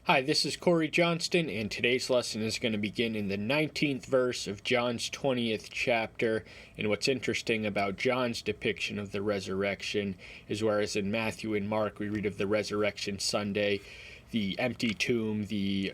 Hi, this is Corey Johnston, and today's lesson is going to begin in the 19th verse of John's 20th chapter. And what's interesting about John's depiction of the resurrection is whereas in Matthew and Mark we read of the resurrection Sunday, the empty tomb, the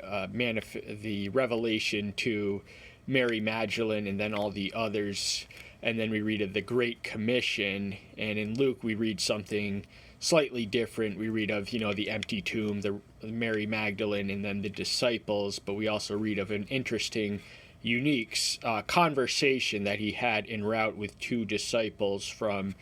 revelation to Mary Magdalene, and then all the others, and then we read of the Great Commission. And in Luke we read something slightly different. We read of, the empty tomb, the Mary Magdalene, and then the disciples, but we also read of an interesting, unique conversation that he had en route with two disciples from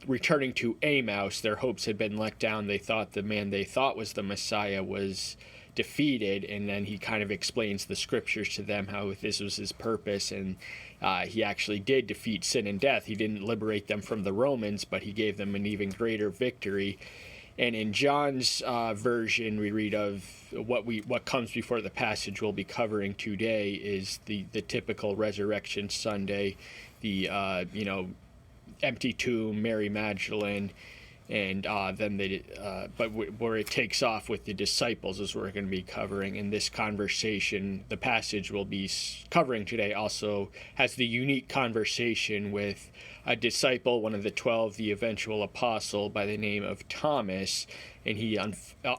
returning to Emmaus. Their hopes had been let down. They thought the man they thought was the Messiah was defeated, and then he kind of explains the scriptures to them, how this was his purpose, and he actually did defeat sin and death. He didn't liberate them from the Romans, but he gave them an even greater victory. And in John's version, we read of what comes before the passage we'll be covering today is the typical Resurrection Sunday, the empty tomb, Mary Magdalene, and then where it takes off with the disciples is what we're going to be covering in this conversation. The passage we'll be covering today also has the unique conversation with a disciple, one of the 12, the eventual apostle by the name of Thomas, and he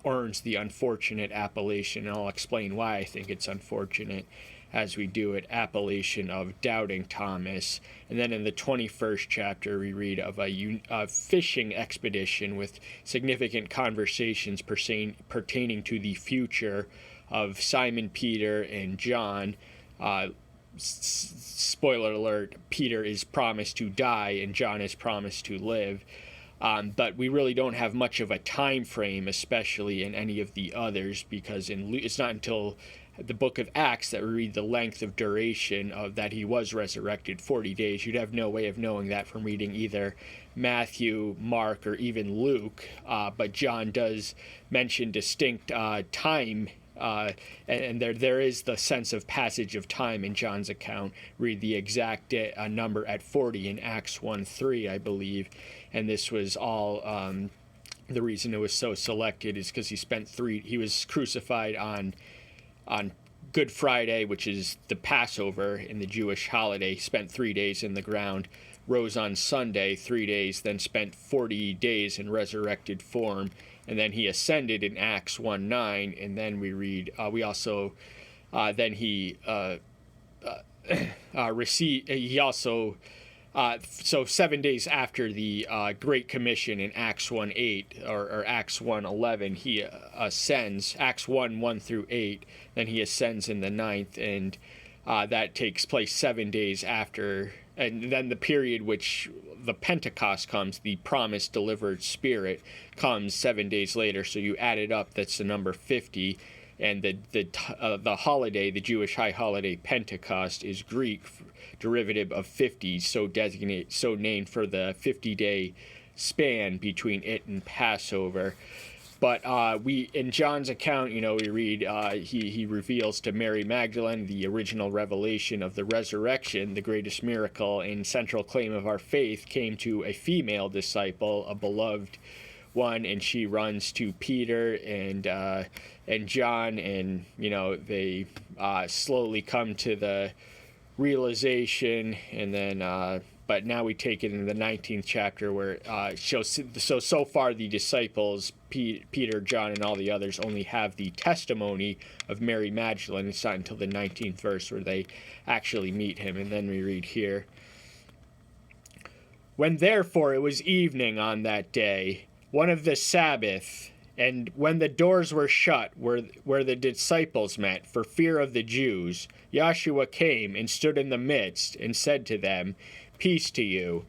earns the unfortunate appellation, and I'll explain why I think it's unfortunate as we do it, appellation of Doubting Thomas. And then in the 21st chapter, we read of a fishing expedition with significant conversations pertaining to the future of Simon Peter and John. Spoiler alert, Peter is promised to die and John is promised to live. But we really don't have much of a time frame, especially in any of the others, because it's not until the book of Acts that we read the length of duration of that he was resurrected, 40 days. You'd have no way of knowing that from reading either Matthew, Mark, or even Luke. But John does mention distinct time, and there is the sense of passage of time in John's account. Read the exact number at 40 in Acts 1:3, I believe. And this was all the reason it was so selected is because he was crucified on Good Friday, which is the Passover in the Jewish holiday, spent 3 days in the ground, rose on Sunday 3 days, then spent 40 days in resurrected form, and then he ascended in Acts 1:9, and then we read, then he so 7 days after the Great Commission in Acts 1:8 or Acts 1:11, he ascends, Acts 1:1 through 8, then he ascends in the 9th, and that takes place 7 days after, and then the period which the Pentecost comes, the promised delivered Spirit, comes 7 days later, so you add it up, that's the number 50, and the holiday, the Jewish high holiday Pentecost, is Greek derivative of 50, so named for the 50-day span between it and Passover. But in John's account, we read he reveals to Mary Magdalene the original revelation of the resurrection. The greatest miracle and central claim of our faith came to a female disciple, a beloved one, and she runs to Peter and John, and they slowly come to the realization, and then but now we take it in the 19th chapter where it shows so far the disciples, Peter, John, and all the others only have the testimony of Mary Magdalene. It's not until the 19th verse where they actually meet him, and then we read here, "When therefore it was evening on that day, one of the Sabbath, and when the doors were shut where the disciples met for fear of the Jews, Yahshua came and stood in the midst and said to them, Peace to you."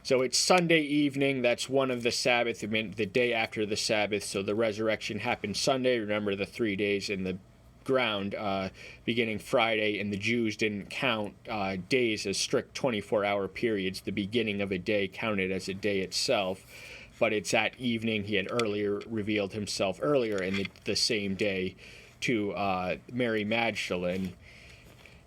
So it's Sunday evening. That's one of the Sabbath, the day after the Sabbath. So the resurrection happened Sunday. Remember the 3 days in the ground beginning Friday, and the Jews didn't count days as strict 24-hour periods. The beginning of a day counted as a day itself. But it's at evening. He had earlier revealed himself earlier in the same day to Mary Magdalene.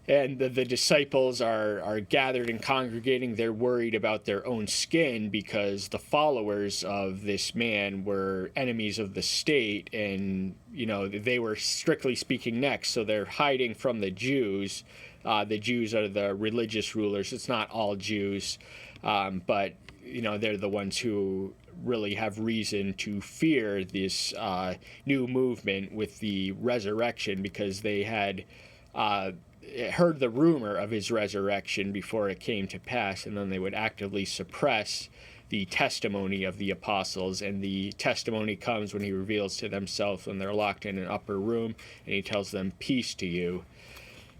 And the disciples are gathered and congregating. They're worried about their own skin because the followers of this man were enemies of the state, and they were strictly speaking next. So they're hiding from the Jews. The Jews are the religious rulers. It's not all Jews, but they're the ones who really have reason to fear this new movement with the resurrection, because they had heard the rumor of his resurrection before it came to pass, and then they would actively suppress the testimony of the apostles. And the testimony comes when he reveals to themselves when they're locked in an upper room, and he tells them, "Peace to you."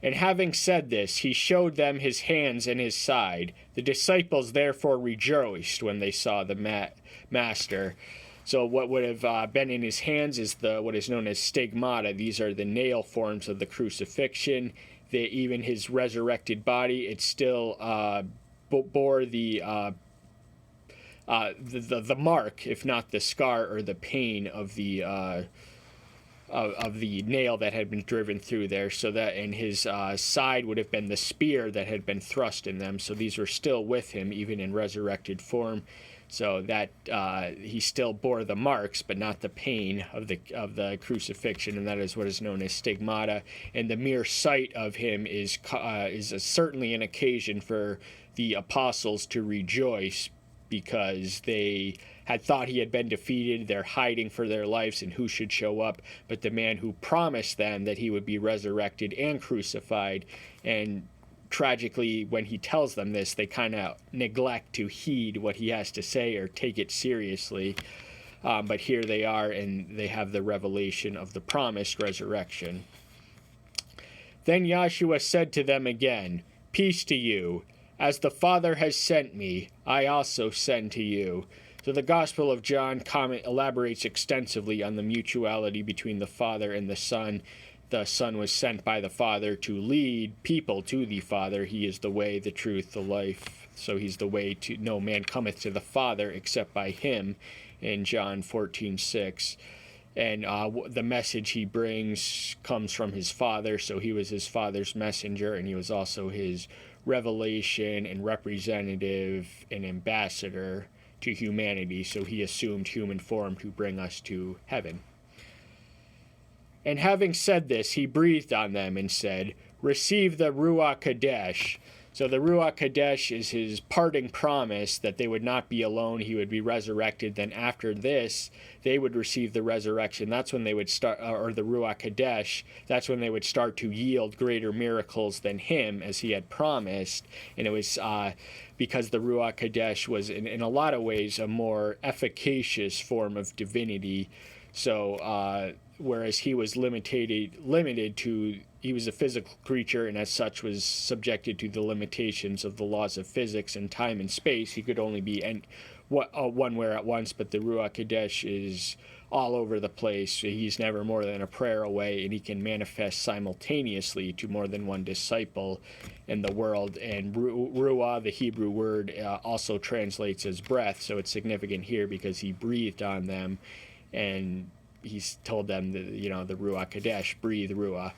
And having said this, he showed them his hands and his side. The disciples therefore rejoiced when they saw the master. So what would have been in his hands is what is known as stigmata. These are the nail forms of the crucifixion. Even his resurrected body, it still bore the mark, if not the scar or the pain of the nail that had been driven through there. So that, and his side would have been the spear that had been thrust in them. So these were still with him even in resurrected form. So that he still bore the marks, but not the pain of the crucifixion, and that is what is known as stigmata. And the mere sight of him is certainly an occasion for the apostles to rejoice, because they had thought he had been defeated. They're hiding for their lives, and who should show up but the man who promised them that he would be resurrected and crucified. And tragically, when he tells them this, they kind of neglect to heed what he has to say or take it seriously. But here they are, and they have the revelation of the promised resurrection. Then Yahshua said to them again, "Peace to you. As the Father has sent me, I also send to you." So the Gospel of John elaborates extensively on the mutuality between the Father and the Son. The Son was sent by the Father to lead people to the Father. He is the way, the truth, the life. So he's the way to no man cometh to the Father except by him, in John 14:6. And the message he brings comes from his Father. So he was his Father's messenger, and he was also his revelation and representative and ambassador to humanity. So he assumed human form to bring us to heaven. And having said this, he breathed on them and said, "Receive the Ruach Kadesh." So the Ruach Kadesh is his parting promise that they would not be alone. He would be resurrected. Then after this, they would receive the resurrection. That's when they would start, or the Ruach Kadesh, that's when they would start to yield greater miracles than him, as he had promised. And it was because the Ruach Kadesh was, in a lot of ways, a more efficacious form of divinity. So whereas he was limited to, he was a physical creature, and as such was subjected to the limitations of the laws of physics and time and space. He could only be one where at once, but the Ruach Kadesh is all over the place. He's never more than a prayer away, and he can manifest simultaneously to more than one disciple in the world. And Ruah, the Hebrew word, also translates as breath, so it's significant here because he breathed on them, and he's told them that, the Ruach Kadesh, breathe Ruah.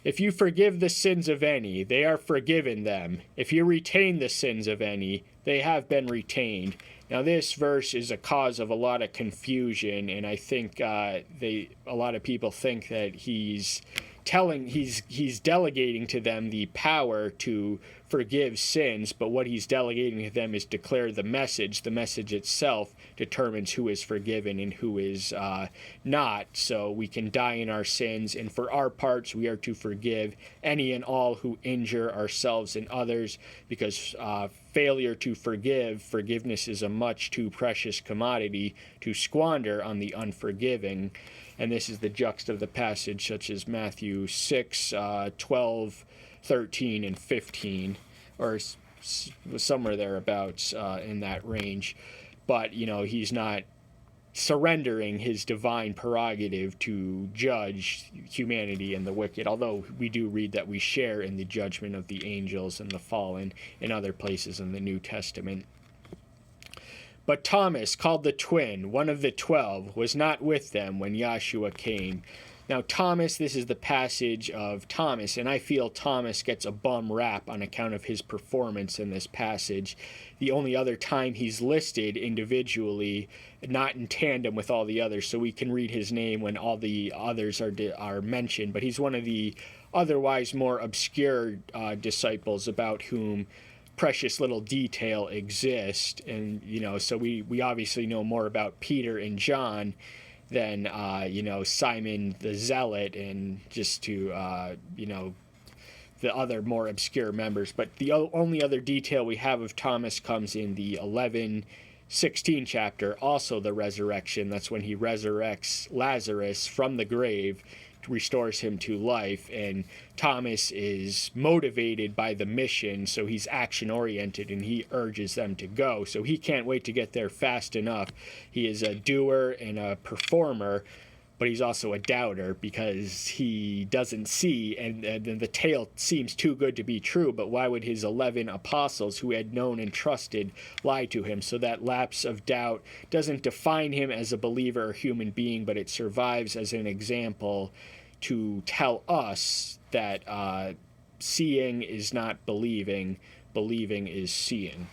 If you forgive the sins of any, they are forgiven them. If you retain the sins of any, they have been retained. Now, this verse is a cause of a lot of confusion, and I think a lot of people think that he's delegating to them the power to forgive sins, but what he's delegating to them is declare the message. The message itself determines who is forgiven and who is not. So we can die in our sins, and for our parts, we are to forgive any and all who injure ourselves and others, because failure to forgiveness is a much too precious commodity to squander on the unforgiving. And this is the juxt of the passage, such as Matthew 6, 12, 13, and 15, or somewhere thereabouts in that range. But, he's not surrendering his divine prerogative to judge humanity and the wicked, although we do read that we share in the judgment of the angels and the fallen in other places in the New Testament. But Thomas, called the twin, one of the 12, was not with them when Yahshua came. Now, Thomas, this is the passage of Thomas, and I feel Thomas gets a bum rap on account of his performance in this passage. The only other time he's listed individually, not in tandem with all the others, so we can read his name when all the others are mentioned, but he's one of the otherwise more obscure disciples about whom precious little detail exists. And, so we obviously know more about Peter and John than Simon the Zealot, and just to the other more obscure members. But the only other detail we have of Thomas comes in the 11:16 chapter, also the resurrection. That's when he resurrects Lazarus from the grave, restores him to life, and Thomas is motivated by the mission, so he's action oriented, and he urges them to go. So he can't wait to get there fast enough. He is a doer and a performer, but he's also a doubter because he doesn't see, and the tale seems too good to be true. But why would his 11 apostles who had known and trusted lie to him? So that lapse of doubt doesn't define him as a believer or human being, but it survives as an example to tell us that seeing is not believing, believing is seeing.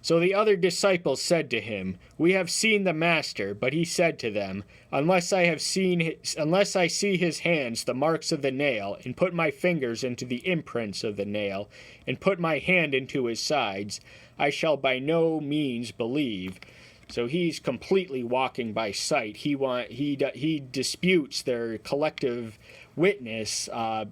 So the other disciples said to him, "We have seen the Master." But he said to them, unless I see his hands, the marks of the nail, and put my fingers into the imprints of the nail, and put my hand into his sides, I shall by no means believe." So he's completely walking by sight. He disputes their collective witness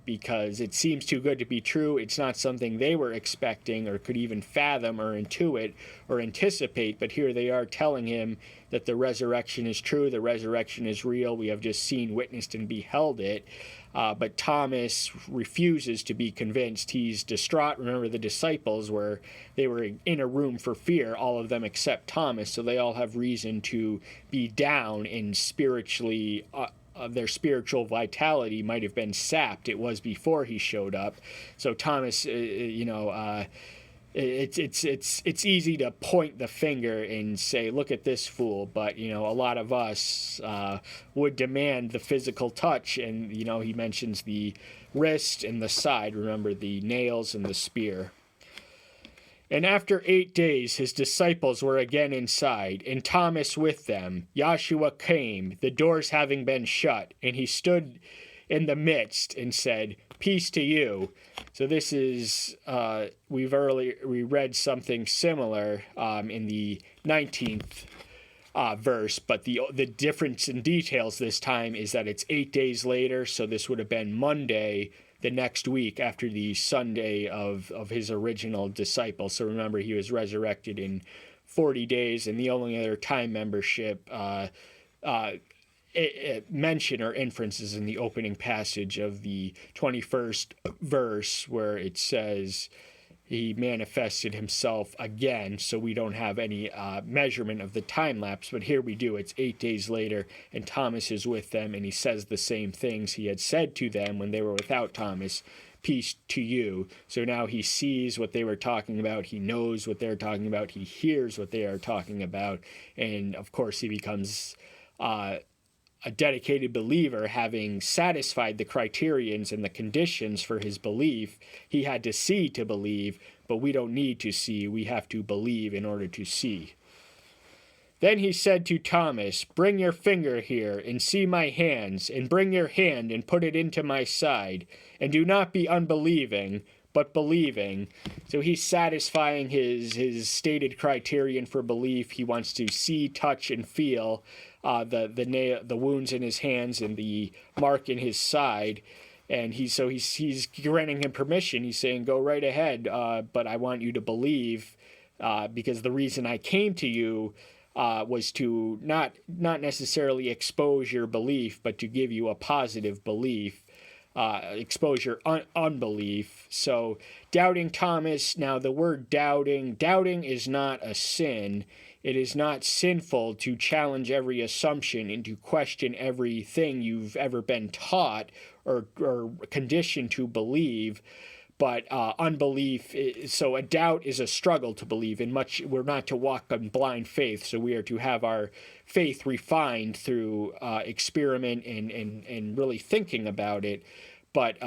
because it seems too good to be true. It's not something they were expecting or could even fathom or intuit or anticipate. But here they are telling him that the resurrection is true, the resurrection is real. We have just seen, witnessed, and beheld it. But Thomas refuses to be convinced. He's distraught. Remember, the disciples they were in a room for fear, all of them except Thomas, so they all have reason to be down and spiritually their spiritual vitality might have been sapped. It was before he showed up. So Thomas, it's easy to point the finger and say, look at this fool, but a lot of us would demand the physical touch, and he mentions the wrist and the side, remember, the nails and the spear. And after 8 days his disciples were again inside, and Thomas with them. Joshua came, the doors having been shut, and he stood in the midst and said, "Peace to you." So this is, we read something similar in the 19th verse, but the difference in details this time is that it's 8 days later, so this would have been Monday the next week after the Sunday of his original disciple. So remember, he was resurrected in 40 days, and the only other time membership mention or inferences in the opening passage of the 21st verse, where it says he manifested himself again, so we don't have any measurement of the time lapse, but here we do. It's 8 days later, and Thomas is with them, and he says the same things he had said to them when they were without Thomas, "Peace to you." So now he sees what they were talking about, he knows what they're talking about, he hears what they are talking about, and of course he becomes a dedicated believer, having satisfied the criterions and the conditions for his belief. He had to see to believe, but we don't need to see. We have to believe in order to see. Then he said to Thomas, "Bring your finger here and see my hands, and bring your hand and put it into my side, and do not be unbelieving, but believing." So he's satisfying his stated criterion for belief. He wants to see, touch, and feel the wounds in his hands and the mark in his side, and he's granting him permission. He's saying, "Go right ahead, but I want you to believe, because the reason I came to you was to not necessarily expose your belief, but to give you a positive belief." Expose your unbelief. So doubting Thomas. Now the word doubting is not a sin. It is not sinful to challenge every assumption and to question everything you've ever been taught or conditioned to believe. But unbelief, so a doubt is a struggle to believe. In much, we're not to walk in blind faith, so we are to have our faith refined through experiment and really thinking about it. But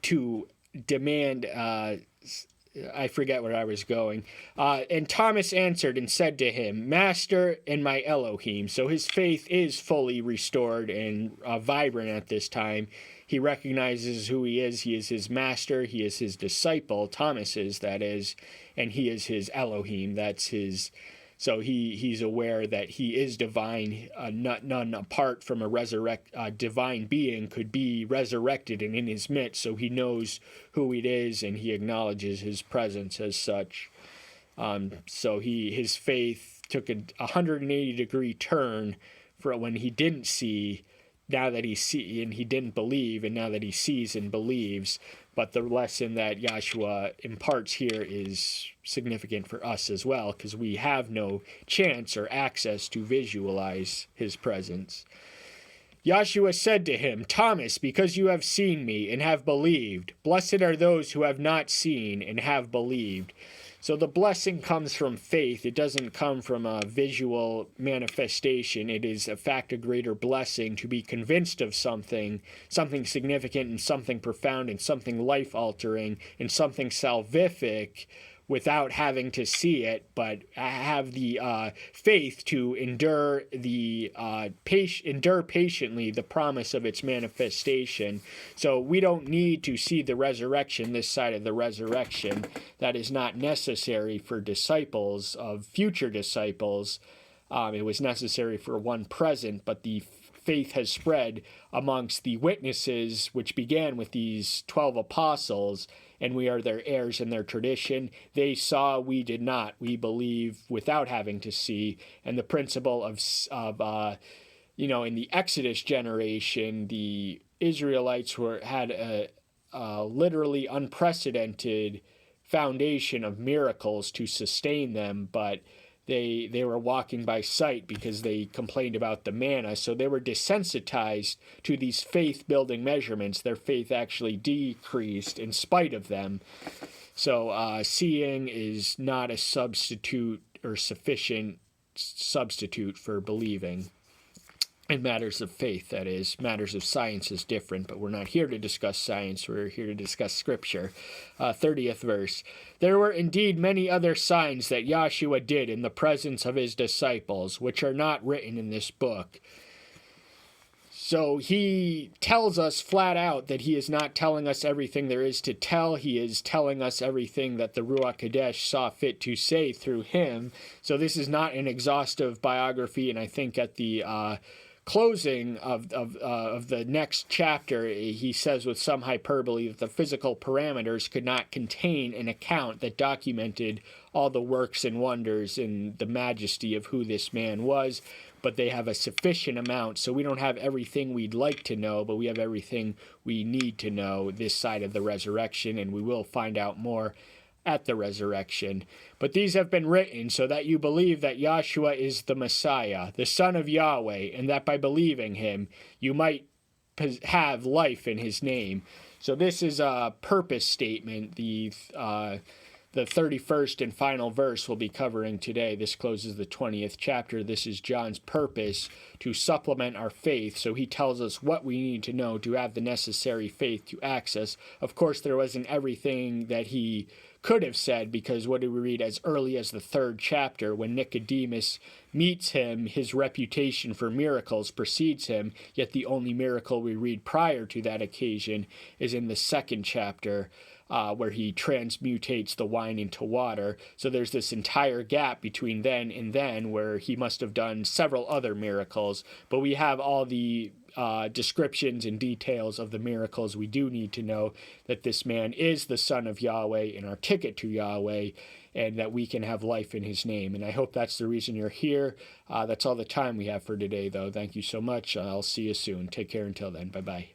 to demand, I forget where I was going. And Thomas answered and said to him, Master and my Elohim. So his faith is fully restored and vibrant at this time. He recognizes who he is. He is his master. He is his disciple. Thomas is, that is. And he is his Elohim. That's his. So he's aware that he is divine. None apart from a divine being could be resurrected and in his midst. So he knows who it is, and he acknowledges his presence as such. So his faith took a 180-degree turn for when he didn't see. Now that he see and he didn't believe, and now that he sees and believes. But the lesson that Yahshua imparts here is significant for us as well, because we have no chance or access to visualize his presence. Yahshua said to him, Thomas, because you have seen me and have believed, blessed are those who have not seen and have believed. So the blessing comes from faith. It doesn't come from a visual manifestation. It is, in fact, a greater blessing to be convinced of something significant and something profound and something life-altering and something salvific without having to see it, but have the faith to endure patiently the promise of its manifestation. So we don't need to see the resurrection this side of the resurrection. That is not necessary for disciples of future disciples. It was necessary for one present, but the faith has spread amongst the witnesses, which began with these 12 apostles, and we are their heirs in their tradition. They saw, we did not. We believe without having to see. And the principle of in the Exodus generation, the Israelites had a literally unprecedented foundation of miracles to sustain them, but they were walking by sight because they complained about the manna. So they were desensitized to these faith-building measurements. Their faith actually decreased in spite of them. So seeing is not a substitute or sufficient substitute for believing. In matters of faith, that is. Matters of science is different, but we're not here to discuss science. We're here to discuss Scripture. 30th verse. There were indeed many other signs that Yahshua did in the presence of his disciples, which are not written in this book. So he tells us flat out that he is not telling us everything there is to tell. He is telling us everything that the Ruach Kodesh saw fit to say through him. So this is not an exhaustive biography, and I think at the closing of the next chapter, he says with some hyperbole that the physical parameters could not contain an account that documented all the works and wonders and the majesty of who this man was, but they have a sufficient amount. So we don't have everything we'd like to know, but we have everything we need to know this side of the resurrection, and we will find out more at the resurrection. But these have been written so that you believe that Yahshua is the Messiah, the Son of Yahweh, and that by believing him you might have life in his name. So this is a purpose statement. The 31st and final verse we'll be covering today. This closes the 20th chapter. This is John's purpose to supplement our faith. So he tells us what we need to know to have the necessary faith to access. Of course, there wasn't everything that he could have said, because what do we read as early as the 3rd chapter? When Nicodemus meets him, his reputation for miracles precedes him, yet the only miracle we read prior to that occasion is in the 2nd chapter, where he transmutates the wine into water. So there's this entire gap between then and then where he must have done several other miracles, but we have all the descriptions and details of the miracles we do need to know that this man is the Son of Yahweh and our ticket to Yahweh, and that we can have life in his name. And I hope that's the reason you're here. That's all the time we have for today, though. Thank you so much. I'll see you soon. Take care until then. Bye-bye.